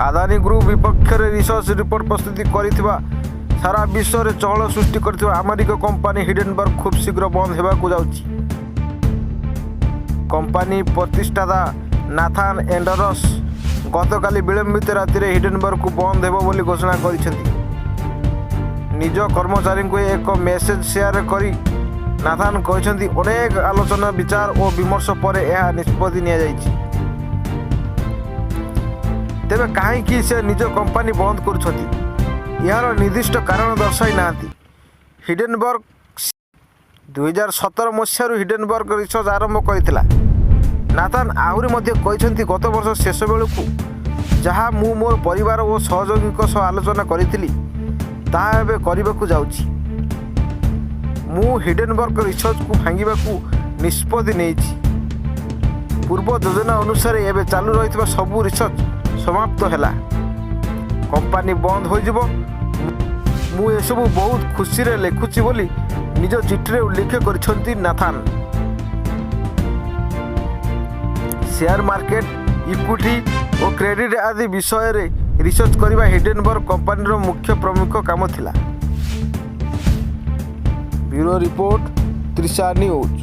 Adani group ବିପକ୍ଷରେ research report ପ୍ରସ୍ତୁତି କରିଥିବା ସାରା ବିଶ୍ୱରେ ଚହଳ ସୃଷ୍ଟି କରିଥିବା ଆମେରିକା କମ୍ପାନୀ ହିଡେନବର୍ଗ ଖୁବ୍ ଶୀଘ୍ର ବନ୍ଦ ହେବାକୁ ଯାଉଛି। କମ୍ପାନୀ ପ୍ରତିଷ୍ଠାତା ନାଥାନ ଏଣ୍ଡରସ୍ ଗତକାଲି ବିଳମ୍ବିତ ରାତିରେ ହିଡେନବର୍ଗକୁ ବନ୍ଦ ହେବ ବୋଲି ଘୋଷଣା କରିଛନ୍ତି। ନିଜ କର୍ମଚାରୀଙ୍କୁ ଏକ ମେସେଜ ସେୟାର କରି ନାଥାନ କହିଛନ୍ତି, ଅନେକ ଆଲୋଚନା ବିଚାର ଓ ବିମର୍ଶ ପରେ ଏହା ନିଷ୍ପତ୍ତି ନିଆଯାଇଛି। ତେବେ କାହିଁକି ସେ ନିଜ କମ୍ପାନୀ ବନ୍ଦ କରୁଛନ୍ତି, ଏହାର ନିର୍ଦ୍ଦିଷ୍ଟ କାରଣ ଦର୍ଶାଇ ନାହାନ୍ତି। ହିଡେନବର୍ଗ 2017 ମସିହାରୁ ହିଡେନବର୍ଗ ରିସର୍ଚ୍ଚ ଆରମ୍ଭ କରିଥିଲା। ନାଥାନ ଆହୁରି ମଧ୍ୟ କହିଛନ୍ତି, ଗତ ବର୍ଷ ଶେଷ ବେଳକୁ ଯାହା ମୁଁ ମୋର ପରିବାର ଓ ସହଯୋଗୀଙ୍କ ସହ ଆଲୋଚନା କରିଥିଲି ତାହା ଏବେ କରିବାକୁ ଯାଉଛି। ମୁଁ ହିଡେନବର୍ଗ ରିସର୍ଚ୍ଚକୁ ଭାଙ୍ଗିବାକୁ ନିଷ୍ପତ୍ତି ନେଇଛି। ପୂର୍ବ ଯୋଜନା ଅନୁସାରେ ଏବେ ଚାଲୁ ରହିଥିବା ସବୁ ରିସର୍ଚ୍ଚ ସମାପ୍ତ ହେଲା। କମ୍ପାନୀ ବନ୍ଦ ହୋଇଯିବ। ମୁଁ ଏସବୁ ବହୁତ ଖୁସିରେ ଲେଖୁଛି ବୋଲି ନିଜ ଚିଠିରେ ଉଲ୍ଲେଖ କରିଛନ୍ତି ନାଥାନ। ସେୟାର ମାର୍କେଟ, ଇକ୍ୱିଟି ଓ କ୍ରେଡିଟ୍ ଆଦି ବିଷୟରେ ରିସର୍ଚ୍ଚ କରିବା ହିଡେନବର୍ଗ କମ୍ପାନୀର ମୁଖ୍ୟ ପ୍ରମୁଖ କାମ ଥିଲା। Bureau report, Trisha news.